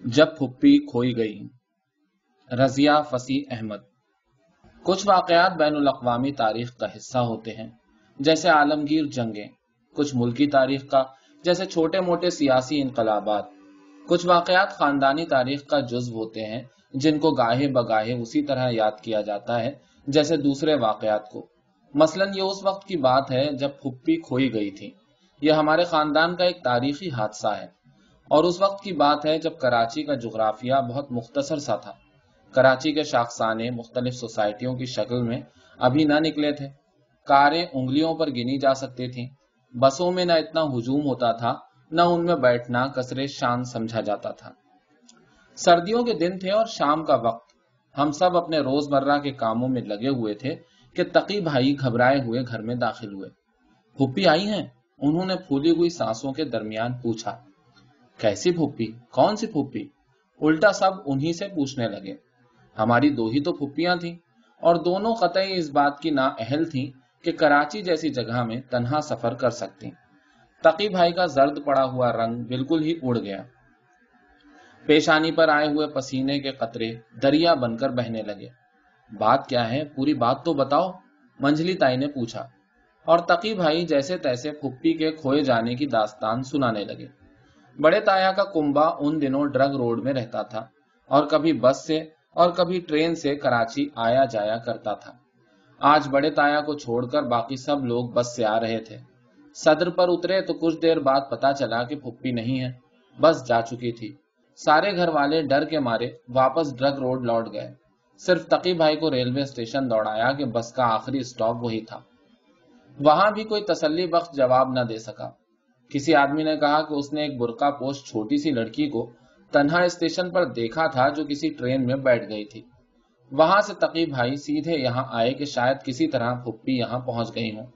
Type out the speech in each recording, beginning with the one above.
جب پھپھی کھوئی گئی، رضیہ فصیح احمد۔ کچھ واقعات بین الاقوامی تاریخ کا حصہ ہوتے ہیں، جیسے عالمگیر جنگیں، کچھ ملکی تاریخ کا، جیسے چھوٹے موٹے سیاسی انقلابات۔ کچھ واقعات خاندانی تاریخ کا جزو ہوتے ہیں، جن کو گاہے بگاہے اسی طرح یاد کیا جاتا ہے جیسے دوسرے واقعات کو۔ مثلاً یہ اس وقت کی بات ہے جب پھپھی کھوئی گئی تھی۔ یہ ہمارے خاندان کا ایک تاریخی حادثہ ہے، اور اس وقت کی بات ہے جب کراچی کا جغرافیہ بہت مختصر سا تھا۔ کراچی کے شاخسانے مختلف سوسائٹیوں کی شکل میں ابھی نہ نکلے تھے۔ کاریں انگلیوں پر گنی جا سکتی تھیں۔ بسوں میں نہ اتنا ہجوم ہوتا تھا، نہ ان میں بیٹھنا کثرِ شان سمجھا جاتا تھا۔ سردیوں کے دن تھے اور شام کا وقت۔ ہم سب اپنے روزمرہ کے کاموں میں لگے ہوئے تھے کہ تقی بھائی گھبرائے ہوئے گھر میں داخل ہوئے۔ پھپھی آئی ہیں؟ انہوں نے پھولی ہوئی سانسوں کے درمیان پوچھا۔ کیسی پھپھی؟ کون سی پھپھی؟ الٹا سب انہی سے پوچھنے لگے۔ ہماری دو ہی تو پھپھیاں تھیں، اور دونوں قطعی اس بات کی نااہل تھیں کہ کراچی جیسی جگہ میں تنہا سفر کر سکتی۔ تقی بھائی کا زرد پڑا ہوا رنگ بالکل ہی اڑ گیا۔ پیشانی پر آئے ہوئے پسینے کے قطرے دریا بن کر بہنے لگے۔ بات کیا ہے؟ پوری بات تو بتاؤ، منجلی تائی نے پوچھا، اور تقی بھائی جیسے تیسے پھپھی کے کھوئے جانے کی داستان سنانے لگے۔ بڑے تایا کا کنبہ ان دنوں ڈرگ روڈ میں رہتا تھا، اور کبھی بس سے اور کبھی ٹرین سے کراچی آیا جایا کرتا تھا۔ آج بڑے تایا کو چھوڑ کر باقی سب لوگ بس سے آ رہے تھے۔ صدر پر اترے تو کچھ دیر بعد پتا چلا کہ پھپھی نہیں ہے، بس جا چکی تھی۔ سارے گھر والے ڈر کے مارے واپس ڈرگ روڈ لوٹ گئے۔ صرف تقی بھائی کو ریلوے اسٹیشن دوڑایا کہ بس کا آخری اسٹاپ وہی تھا۔ وہاں بھی کوئی تسلی بخش جواب نہ دے سکا۔ کسی آدمی نے کہا کہ اس نے ایک برقع پوش چھوٹی سی لڑکی کو تنہا اسٹیشن پر دیکھا تھا جو کسی ٹرین میں بیٹھ گئی تھی۔ وہاں سے تقی بھائی سیدھے یہاں آئے کہ شاید کسی طرح پھپھی یہاں پہنچ گئی ہوں،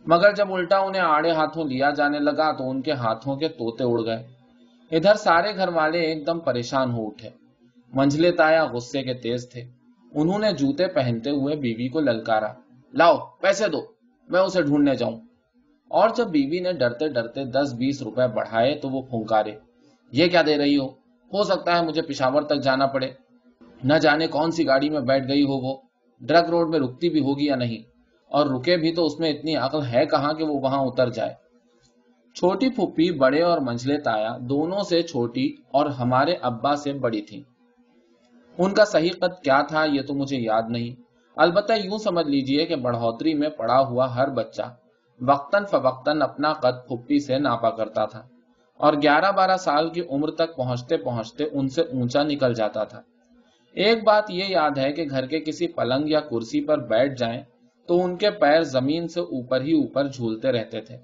مگر جب الٹا انہیں آڑے ہاتھوں لیا جانے لگا تو ان کے ہاتھوں کے طوطے اڑ گئے۔ ادھر سارے گھر والے ایک دم پریشان ہو اٹھے۔ منجلے تایا غصے کے تیز تھے۔ انہوں نے جوتے پہنتے ہوئے بیوی کو للکارا، لاؤ پیسے دو، میں اسے ڈھونڈنے جاؤں۔ اور جب بیوی نے ڈرتے ڈرتے 10-20 روپے بڑھائے تو وہ پھنکارے، یہ کیا دے رہی ہو سکتا ہے مجھے پشاور تک جانا پڑے، نہ جانے کون سی گاڑی میں بیٹھ گئی ہو، وہ ڈرگ روڈ میں رکتی بھی ہوگی یا نہیں، اور رکے بھی تو اس میں اتنی عقل ہے کہاں کہ وہ وہاں اتر جائے۔ چھوٹی پھپھی بڑے اور منجلے تایا دونوں سے چھوٹی اور ہمارے ابا سے بڑی تھی۔ ان کا صحیح قد کیا تھا یہ تو مجھے یاد نہیں، البتہ یوں سمجھ لیجئے کہ بڑھوتری میں پڑا ہوا ہر بچہ وقتاً فوقتاً اپنا قد پھپھی سے ناپا کرتا تھا، اور 11-12 سال کی عمر تک پہنچتے پہنچتے ان سے اونچا نکل جاتا تھا۔ ایک بات یہ یاد ہے کہ گھر کے کسی پلنگ یا کرسی پر بیٹھ جائیں تو ان کے پیر زمین سے اوپر ہی اوپر جھولتے رہتے تھے۔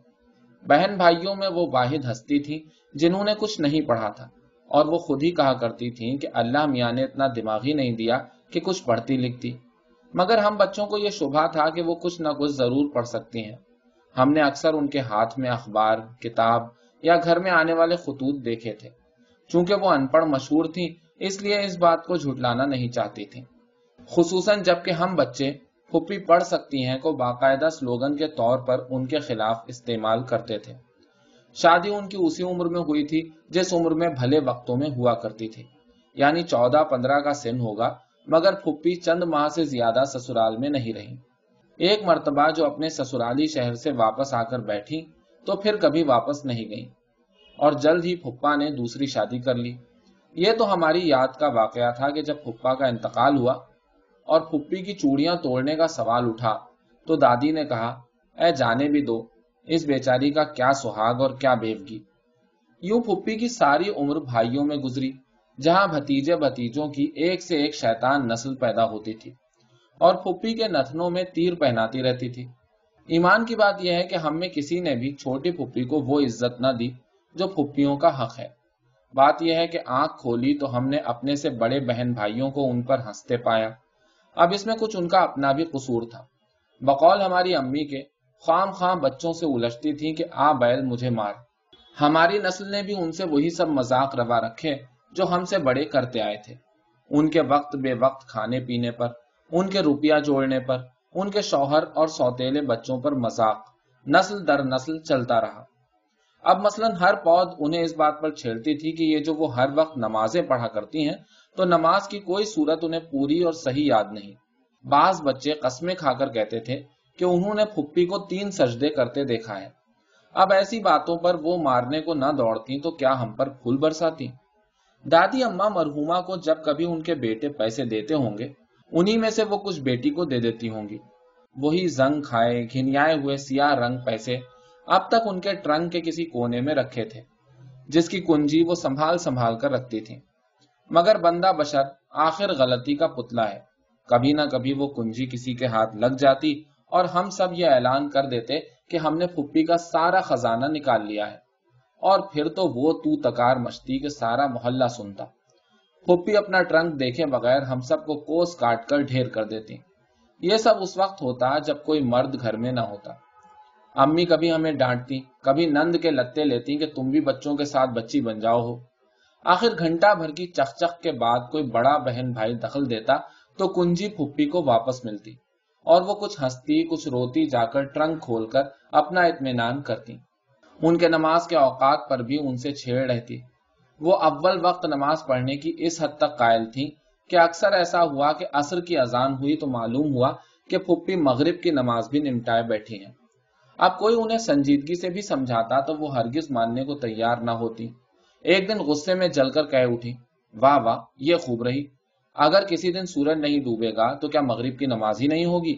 بہن بھائیوں میں وہ واحد ہستی تھی جنہوں نے کچھ نہیں پڑھا تھا، اور وہ خود ہی کہا کرتی تھیں کہ اللہ میاں نے اتنا دماغ ہی نہیں دیا کہ کچھ پڑھتی لکھتی، مگر ہم بچوں کو یہ شبہ تھا کہ وہ کچھ نہ کچھ ضرور پڑھ سکتی ہیں۔ ہم نے اکثر ان کے ہاتھ میں اخبار، کتاب یا گھر میں آنے والے خطوط دیکھے تھے۔ چونکہ وہ ان پڑھ مشہور تھیں اس لیے اس بات کو جھٹلانا نہیں چاہتی تھیں، خصوصاً جب کہ ہم بچے پھپھی پڑھ سکتی ہیں کو باقاعدہ سلوگن کے طور پر ان کے خلاف استعمال کرتے تھے۔ شادی ان کی اسی عمر میں ہوئی تھی جس عمر میں بھلے وقتوں میں ہوا کرتی تھی، یعنی 14-15 کا سن ہوگا، مگر پھپھی چند ماہ سے زیادہ سسرال میں نہیں رہی۔ ایک مرتبہ جو اپنے سسرالی شہر سے واپس آ کر بیٹھی تو پھر کبھی واپس نہیں گئی، اور جلد ہی پھپھا نے دوسری شادی کر لی۔ یہ تو ہماری یاد کا واقعہ تھا کہ جب پھپھا کا انتقال ہوا اور پھپھی کی چوڑیاں توڑنے کا سوال اٹھا تو دادی نے کہا، اے جانے بھی دو، اس بیچاری کا کیا سہاگ اور کیا بیوگی۔ یوں پھپھی کی ساری عمر بھائیوں میں گزری، جہاں بھتیجے بھتیجوں کی ایک سے ایک شیطان نسل پیدا ہوتی تھی، اور پھپھی کے نتنوں میں تیر پہناتی رہتی تھی۔ ایمان کی بات یہ ہے کہ ہم میں کسی نے بھی چھوٹی پھپھی کو وہ عزت نہ دی جو پھپھیوں کا حق ہے۔ بات یہ ہے کہ آنکھ کھولی تو ہم نے اپنے سے بڑے بہن بھائیوں کو ان پر ہنستے پایا۔ اب اس میں کچھ ان کا اپنا بھی قصور تھا۔ بقول ہماری امی کے، خام خام بچوں سے الجھتی تھی کہ آ بیل مجھے مار۔ ہماری نسل نے بھی ان سے وہی سب مذاق روا رکھے جو ہم سے بڑے کرتے آئے تھے۔ ان کے وقت بے وقت کھانے پینے پر، ان کے روپیہ جوڑنے پر، ان کے شوہر اور سوتیلے بچوں پر مذاق نسل در نسل چلتا رہا۔ اب مثلاً ہر پود انہیں اس بات پر چھیڑتی تھی کہ یہ جو وہ ہر وقت نمازیں پڑھا کرتی ہیں تو نماز کی کوئی صورت انہیں پوری اور صحیح یاد نہیں۔ بعض بچے قسمیں کھا کر کہتے تھے کہ انہوں نے پھپھی کو 3 سجدے کرتے دیکھا ہے۔ اب ایسی باتوں پر وہ مارنے کو نہ دوڑتی تو کیا ہم پر پھول برساتی؟ دادی اماں مرحومہ کو جب کبھی ان کے بیٹے پیسے دیتے ہوں گے، انہی میں سے وہ کچھ بیٹی کو دے دیتی ہوں گی۔ وہی زنگ کھائے گھنیائے ہوئے سیاہ رنگ پیسے اب تک ان کے ٹرنک کے کسی کونے میں رکھے تھے، جس کی کنجی وہ سنبھال سنبھال کر رکھتی تھی۔ مگر بندہ بشر آخر غلطی کا پتلا ہے، کبھی نہ کبھی وہ کنجی کسی کے ہاتھ لگ جاتی اور ہم سب یہ اعلان کر دیتے کہ ہم نے پھپھی کا سارا خزانہ نکال لیا ہے، اور پھر تو وہ تو تکار مچتی کہ سارا محلہ سنتا۔ پھپھی اپنا ٹرنک دیکھے بغیر ہم سب کو کوس کاٹ کر ڈھیر کر دیتی۔ یہ سب اس وقت ہوتا جب کوئی مرد گھر میں نہ ہوتا۔ امی کبھی ہمیں ڈانٹتی، کبھی نند کے لتے لیتی کہ تم بھی بچوں کے ساتھ بچی بن جاؤ ہو۔ آخر گھنٹہ بھر کی چخ چخ کے بعد کوئی بڑا بہن بھائی دخل دیتا تو کنجی پھپھی کو واپس ملتی، اور وہ کچھ ہنستی کچھ روتی جا کر ٹرنک کھول کر اپنا اطمینان کرتی۔ ان کے نماز کے اوقات پر بھی ان سے چھیڑ رہتی۔ وہ اول وقت نماز پڑھنے کی اس حد تک قائل تھی کہ اکثر ایسا ہوا کہ عصر کی اذان ہوئی تو معلوم ہوا کہ پھپھی مغرب کی نماز بھی نمٹائے بیٹھی ہیں۔ اب کوئی انہیں سنجیدگی سے بھی سمجھاتا تو وہ ہرگز ماننے کو تیار نہ ہوتی۔ ایک دن غصے میں جل کر کہہ اٹھی، واہ واہ یہ خوب رہی، اگر کسی دن سورج نہیں ڈوبے گا تو کیا مغرب کی نماز ہی نہیں ہوگی؟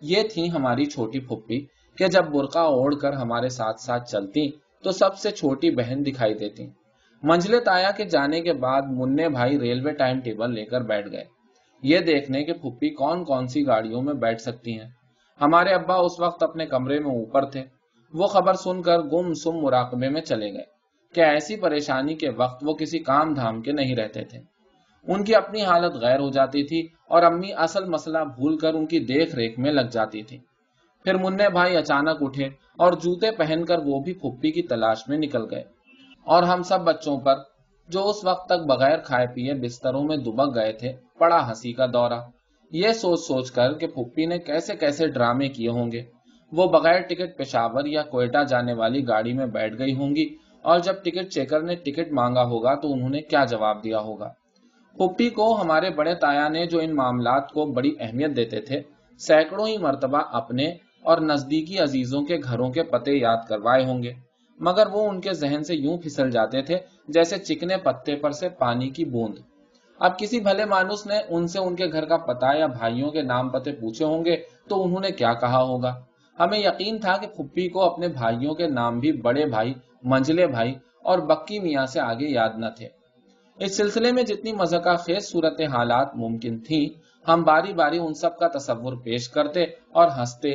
یہ تھی ہماری چھوٹی پھپھی کہ جب برقع اوڑھ کر ہمارے ساتھ ساتھ چلتی تو سب سے چھوٹی بہن دکھائی دیتی۔ منجلے تایا کے جانے کے بعد مننے بھائی ریلوے ٹائم ٹیبل لے کر بیٹھ گئے، یہ دیکھنے کہ پھپھی کون کون سی گاڑیوں میں بیٹھ سکتی ہیں۔ ہمارے ابا اس وقت اپنے کمرے میں اوپر تھے۔ وہ خبر سن کر گم سم مراقبے میں چلے گئے کہ ایسی پریشانی کے وقت وہ کسی کام دھام کے نہیں رہتے تھے۔ ان کی اپنی حالت غیر ہو جاتی تھی اور امی اصل مسئلہ بھول کر ان کی دیکھ ریکھ میں لگ جاتی تھی۔ پھر مننے بھائی اچانک اٹھے اور جوتے پہن کر وہ بھی پھپھی کی تلاش میں نکل گئے، اور ہم سب بچوں پر جو اس وقت تک بغیر کھائے پیے بستروں میں دبک گئے تھے پڑا ہنسی کا دورہ، یہ سوچ سوچ کر کہ پھپھی نے کیسے کیسے ڈرامے کیے ہوں گے۔ وہ بغیر ٹکٹ پشاور یا کوئٹہ جانے والی گاڑی میں بیٹھ گئی ہوں گی، اور جب ٹکٹ چیکر نے ٹکٹ مانگا ہوگا تو انہوں نے کیا جواب دیا ہوگا۔ پھپھی کو ہمارے بڑے تایا نے جو ان معاملات کو بڑی اہمیت دیتے تھے، سینکڑوں ہی مرتبہ اپنے اور نزدیکی عزیزوں کے گھروں کے پتے یاد کروائے ہوں گے، مگر وہ ان کے ذہن سے یوں پھسل جاتے تھے جیسے چکنے پتے پر سے پانی کی بوند۔ اب کسی بھلے مانوس نے ان سے ان کے گھر کا پتہ یا بھائیوں کے نام پتے پوچھے ہوں گے تو انہوں نے کیا کہا ہوگا۔ ہمیں یقین تھا کہ پھپھی کو اپنے بھائیوں کے نام بھی بڑے بھائی، منجلے بھائی اور بکی میاں سے آگے یاد نہ تھے۔ اس سلسلے میں جتنی مضحکہ خیز صورت حالات ممکن تھی، ہم باری باری ان سب کا تصور پیش کرتے اور ہنستے،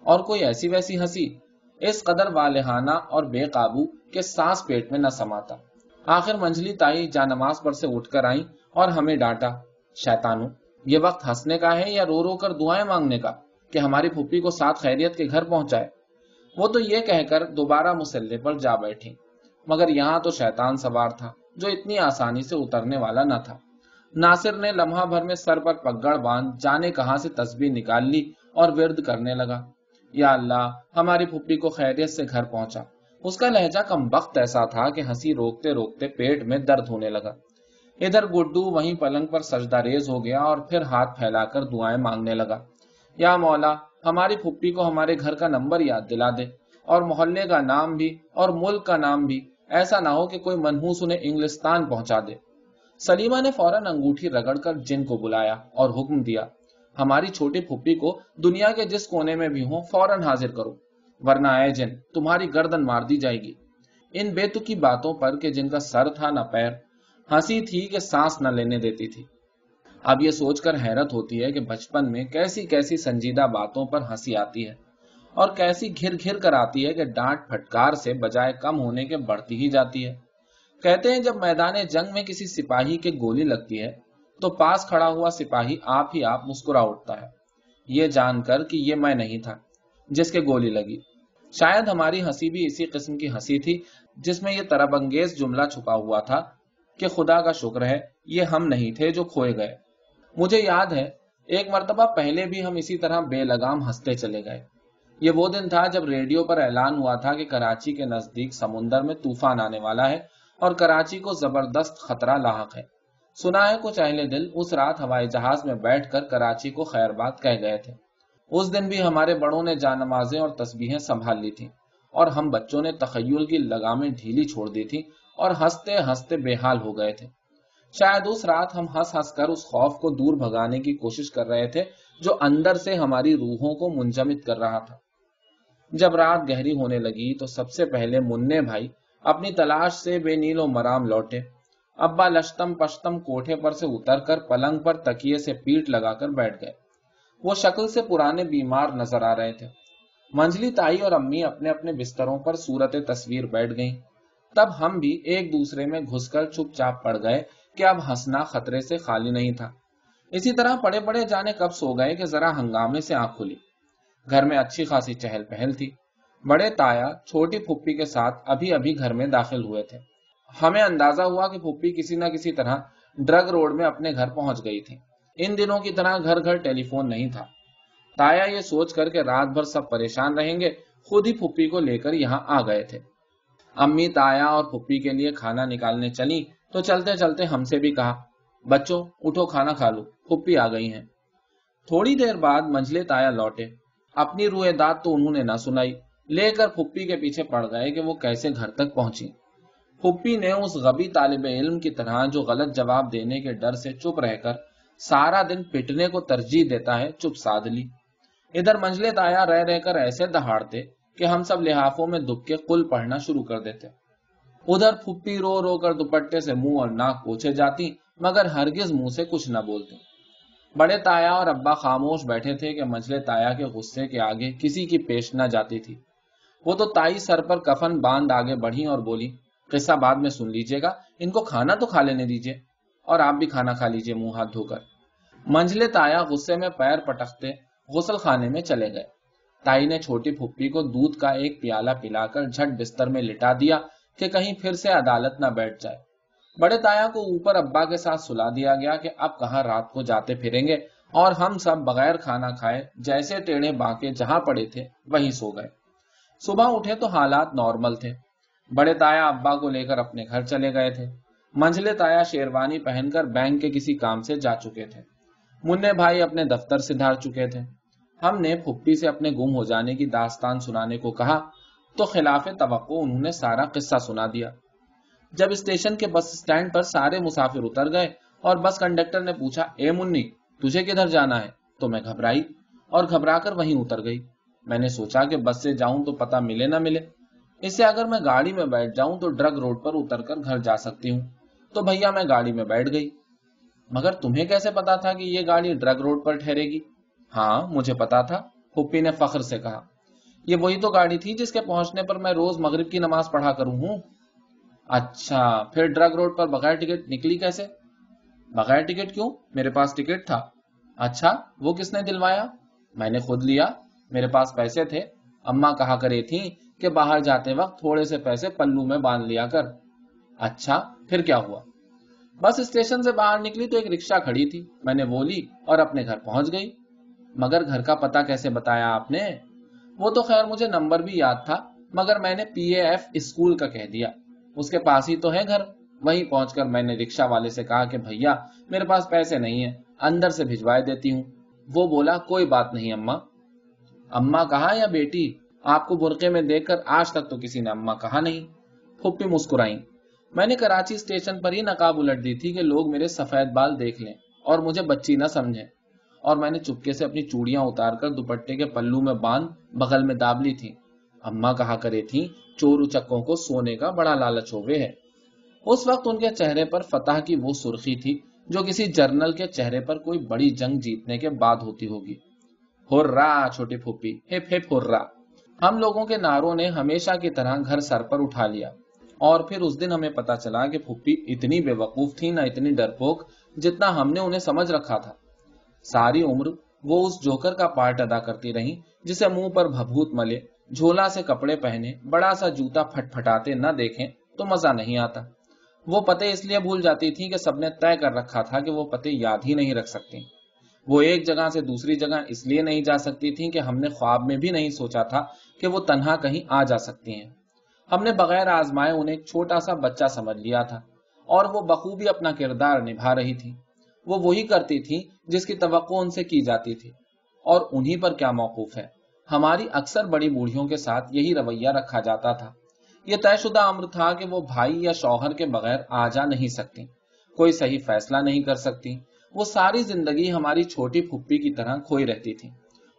اور کوئی ایسی ویسی ہنسی اس قدر والہانہ اور بے قابو کہ سانس پیٹ میں نہ سماتا۔ آخر منجلی تائی جا نماز پر سے اٹھ کر آئیں اور ہمیں ڈانٹا، شیطانوں، یہ وقت ہنسنے کا ہے یا رو رو کر دعائیں مانگنے کا کہ ہماری پھپھی کو ساتھ خیریت کے گھر پہنچائے؟ وہ تو یہ کہہ کر دوبارہ مسلے پر جا بیٹھی، مگر یہاں تو شیطان سوار تھا جو اتنی آسانی سے اترنے والا نہ تھا۔ ناصر نے لمحہ بھر میں سر پر پگڑ باندھ جانے کہاں سے تسبیح نکال لی اور ورد کرنے لگا، یا اللہ ہماری پھپھی کو خیریت سے گھر پہنچا۔ اس کا لہجہ کم بخت ایسا تھا کہ ہنسی روکتے روکتے پیٹ میں درد ہونے لگا۔ ادھر گڈو وہیں پلنگ پر سجدہ ریز ہو گیا اور پھر ہاتھ پھیلا کر دعائیں مانگنے لگا، یا مولا ہماری پھپھی کو ہمارے گھر کا نمبر یاد دلا دے، اور محلے کا نام بھی اور ملک کا نام بھی، ایسا نہ ہو کہ کوئی منحوس انہیں انگلستان پہنچا دے۔ سلیمہ نے فوراً انگوٹھی رگڑ کر جن کو بلایا اور حکم دیا، ہماری چھوٹی پھپھی کو دنیا کے جس کونے میں بھی ہوں فوراً حاضر کرو، ورنہ اے جن تمہاری گردن مار دی جائے گی۔ ان بے تکی باتوں پر کہ جن کا سر تھا نہ پیر، ہنسی تھی کہ سانس نہ لینے دیتی تھی۔ اب یہ سوچ کر حیرت ہوتی ہے کہ بچپن میں کیسی کیسی سنجیدہ باتوں پر ہنسی آتی ہے، اور کیسی گھر گھر کر آتی ہے کہ ڈانٹ پھٹکار سے بجائے کم ہونے کے بڑھتی ہی جاتی ہے۔ کہتے ہیں جب میدان جنگ میں کسی سپاہی کے گولی لگتی ہے تو پاس کھڑا ہوا سپاہی آپ ہی آپ مسکرا اٹھتا ہے، یہ جان کر کہ یہ میں نہیں تھا جس کے گولی لگی۔ شاید ہماری ہنسی بھی اسی قسم کی ہنسی تھی جس میں یہ طرب انگیز جملہ چھپا ہوا تھا کہ خدا کا شکر ہے یہ ہم نہیں تھے جو کھوئے گئے۔ مجھے یاد ہے ایک مرتبہ پہلے بھی ہم اسی طرح بے لگام ہنستے چلے گئے۔ یہ وہ دن تھا جب ریڈیو پر اعلان ہوا تھا کہ کراچی کے نزدیک سمندر میں طوفان آنے والا ہے اور کراچی کو زبردست خطرہ لاحق ہے۔ سنا ہے کچھ اہل دل اس رات ہوائی جہاز میں بیٹھ کر کراچی کو خیر بات کہہ گئے تھے۔ اس دن بھی ہمارے بڑوں نے جانمازیں اور تسبیحیں سنبھال لی تھیں اور ہم بچوں نے تخیل کی لگامیں ڈھیلی چھوڑ دی تھی اور ہنستے ہنستے بے حال ہو گئے تھے۔ شاید اس رات ہم ہنس ہنس کر اس خوف کو دور بھگانے کی کوشش کر رہے تھے جو اندر سے ہماری روحوں کو منجمد کر رہا تھا۔ جب رات گہری ہونے لگی تو سب سے پہلے منع بھائی اپنی تلاش سے بے نیل و مرام لوٹے۔ ابا لشتم پشتم کوٹھے پر سے اتر کر پلنگ پر تکیے سے پیٹ لگا کر بیٹھ گئے۔ وہ شکل سے پرانے بیمار نظر آ رہے تھے۔ منجلی تائی اور امی اپنے اپنے بستروں پر صورت تصویر بیٹھ گئیں۔ تب ہم بھی ایک دوسرے میں گھس کر چپ چاپ پڑ گئے کہ اب ہنسنا خطرے سے خالی نہیں تھا۔ اسی طرح پڑے پڑے جانے کب سو گئے کہ ذرا ہنگامے سے آنکھ کھلی۔ گھر میں اچھی خاصی چہل پہل تھی۔ بڑے تایا چھوٹی پھپھی کے ساتھ ابھی ابھی گھر میں داخل ہوئے تھے۔ ہمیں اندازہ ہوا کہ پھپھی کسی نہ کسی طرح ڈرگ روڈ میں اپنے گھر پہنچ گئی تھی۔ ان دنوں کی طرح گھر گھر ٹیلی فون نہیں تھا۔ تایا یہ سوچ کر کہ رات بھر سب پریشان رہیں گے خود ہی پھپھی کو لے کر یہاں آ گئے تھے۔ امی تایا اور پھپھی کے لیے کھانا نکالنے چلی تو چلتے چلتے ہم سے بھی کہا، بچوں اٹھو کھانا کھا لو، پھپھی آ گئی ہیں۔ تھوڑی دیر بعد منجلے تایا لوٹے۔ اپنی روئے داد تو انہوں نے نہ سنائی، لے کر پھپھی کے پیچھے پڑ گئے کہ وہ کیسے گھر تک پہنچی۔ پھپھی نے اس غبی طالب علم کی طرح جو غلط جواب دینے کے ڈر سے چپ رہ کر سارا دن پٹنے کو ترجیح دیتا ہے چپ سادھ لی۔ ادھر منجلے تایا رہ رہ کر ایسے دہاڑتے کہ ہم سب لحافوں میں دب کے قل پڑھنا شروع کر دیتے۔ ادھر پھپھی رو رو کر دوپٹے سے منہ اور ناک پوچھے جاتی مگر ہرگز منہ سے کچھ نہ بولتی۔ بڑے تایا اور ابا خاموش بیٹھے تھے کہ منجلے تایا کے غصے کے آگے کسی کی پیش نہ جاتی تھی۔ وہ تو تائی سر پر کفن باندھ آگے بڑھی اور بولی، قصہ بعد میں سن لیجیے گا، ان کو کھانا تو کھا لینے دیجیے، اور آپ بھی کھانا کھا لیجیے منہ ہاتھ دھو کر۔ منجلے تایا غصے میں پیر پٹکتے غسل خانے میں چلے گئے۔ تائی نے چھوٹی پھپھی کو دودھ کا ایک پیالہ پلا کر جھٹ بستر میں لٹا دیا کہ کہیں پھر سے عدالت نہ بیٹھ جائے۔ بڑے تایا کو اوپر ابا کے ساتھ سلا دیا گیا کہ اب کہاں رات کو جاتے پھریں گے، اور ہم سب بغیر کھانا کھائے جیسے ٹیڑھے باnkے جہاں پڑے تھے وہیں سو گئے۔ صبح اٹھے تو حالات نارمل تھے۔ بڑے تایا ابا کو لے کر اپنے گھر چلے گئے تھے۔ منجلے تایا شیروانی پہن کر بینک کے کسی کام سے جا چکے تھے۔ منع بھائی اپنے دفتر سے دھار چکے تھے۔ ہم نے پھپھی سے اپنے گم ہو جانے کی داستان سنانے کو کہا تو خلاف توقع انہوں نے سارا قصہ سنا دیا۔ جب اسٹیشن کے بس اسٹینڈ پر سارے مسافر اتر گئے اور بس کنڈکٹر نے پوچھا، اے منی تجھے کدھر جانا ہے، تو میں گھبرائی اور گھبرا کر وہیں اتر گئی۔ میں نے سوچا کہ بس سے جاؤں تو پتہ ملے نہ ملے، اس سے اگر میں گاڑی میں بیٹھ جاؤں تو ڈرگ روڈ پر اتر کر گھر جا سکتی ہوں، تو بھیا میں گاڑی میں بیٹھ گئی۔ مگر تمہیں کیسے پتا تھا کہ یہ گاڑی ڈرگ روڈ پر ٹھہرے گی؟ ہاں مجھے پتا تھا، پھپھی نے فخر سے کہا، یہ وہی تو گاڑی تھی جس کے پہنچنے پر میں روز مغرب کی نماز پڑھا کروں ہوں۔ اچھا پھر ڈرگ روڈ پر بغیر ٹکٹ نکلی کیسے؟ بغیر ٹکٹ کیوں، میرے پاس ٹکٹ تھا۔ اچھا وہ کس نے دلوایا؟ میں نے خود لیا، میرے پاس پیسے تھے، اماں کہا کرے تھیں کہ باہر جاتے وقت تھوڑے سے پیسے پلو میں باندھ لیا کر۔ اچھا پھر کیا ہوا؟ بس اسٹیشن سے باہر نکلی تو ایک رکشہ کھڑی تھی، میں نے وہ لی اور اپنے گھر پہنچ گئی۔ مگر گھر کا پتہ کیسے بتایا آپ نے؟ وہ تو خیر مجھے نمبر بھی یاد تھا، مگر میں نے PAF اسکول کا کہہ دیا، اس کے پاس ہی تو ہے گھر۔ وہیں پہنچ کر میں نے رکشہ والے سے کہا کہ بھیا میرے پاس پیسے نہیں ہیں، اندر سے بھجوائے دیتی ہوں۔ وہ بولا کوئی بات نہیں اماں۔ اماں کہا یا بیٹی؟ آپ کو برقعے میں دیکھ کر آج تک تو کسی نے اماں کہا نہیں۔ پھپھی مسکرائیں۔ میں نے کراچی اسٹیشن پر ہی نقاب الٹ دی تھی کہ لوگ میرے سفید بال دیکھ لیں اور مجھے بچی نہ سمجھیں، اور میں نے چپکے سے اپنی چوڑیاں اتار کر دوپٹے کے پلو میں باندھ بغل میں داب لی تھی۔ اماں کہا کرے تھیں چور اچکوں کو سونے کا بڑا لالچ ہوئے ہے۔ اس وقت ان کے چہرے پر فتح کی وہ سرخی تھی جو کسی جرنل کے چہرے پر کوئی بڑی جنگ جیتنے کے بعد ہوتی ہوگی۔ ہررا چھوٹی پھپھی، ہپ ہپ ہررا۔ ہم لوگوں کے نعروں نے ہمیشہ کی طرح گھر سر پر اٹھا لیا، اور پھر اس دن ہمیں پتا چلا کہ پھپھی اتنی بے وقوف تھی نہ اتنی ڈرپوک جتنا ہم نے انہیں سمجھ رکھا تھا۔ ساری عمر وہ اس جوکر کا پارٹ ادا کرتی رہیں جسے منہ پر بھبھوت ملے، جھولا سے کپڑے پہنے، بڑا سا جوتا پھٹ پھٹاتے نہ دیکھیں تو مزہ نہیں آتا۔ وہ پتے اس لیے بھول جاتی تھی کہ سب نے طے کر رکھا تھا کہ وہ پتے یاد ہی نہیں رکھ سکتی۔ وہ ایک جگہ سے دوسری جگہ اس لیے نہیں جا سکتی تھی کہ ہم نے خواب میں بھی نہیں سوچا تھا کہ وہ تنہا کہیں آ جا سکتی ہیں۔ ہم نے بغیر آزمائے انہیں ایک چھوٹا سا بچہ سمجھ لیا تھا، اور وہ بخوبی اپنا کردار نبھا رہی تھی۔ وہ وہی کرتی تھی جس کی توقع ان سے کی جاتی تھی، اور انہی پر کیا موقوف ہے۔ ہماری اکثر بڑی بوڑھیوں کے ساتھ یہی رویہ رکھا جاتا تھا۔ یہ طے شدہ امر تھا کہ وہ بھائی یا شوہر کے بغیر آ جا نہیں سکتی، کوئی صحیح فیصلہ نہیں کر سکتی۔ وہ ساری زندگی ہماری چھوٹی پھپھی کی طرح کھوئی رہتی تھی،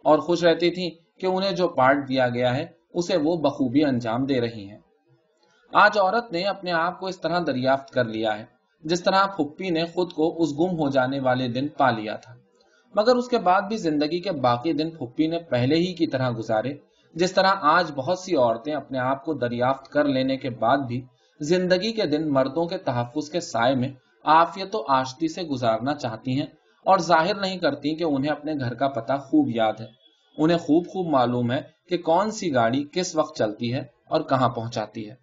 اور خوش رہتی تھی کہ انہیں جو پارٹ دیا گیا ہے اسے وہ بخوبی انجام دے رہی ہیں۔ آج عورت نے اپنے آپ کو اس طرح دریافت کر لیا ہے جس طرح پھپھی نے خود کو اس گم ہو جانے والے دن پا لیا تھا، مگر اس کے بعد بھی زندگی کے باقی دن پھپھی نے پہلے ہی کی طرح گزارے، جس طرح آج بہت سی عورتیں اپنے آپ کو دریافت کر لینے کے بعد بھی زندگی کے دن مردوں کے تحفظ کے سائے میں عافیت و آشتی سے گزارنا چاہتی ہیں، اور ظاہر نہیں کرتی کہ انہیں اپنے گھر کا پتہ خوب یاد ہے۔ انہیں خوب معلوم ہے کہ کون سی گاڑی کس وقت چلتی ہے اور کہاں پہنچاتی ہے۔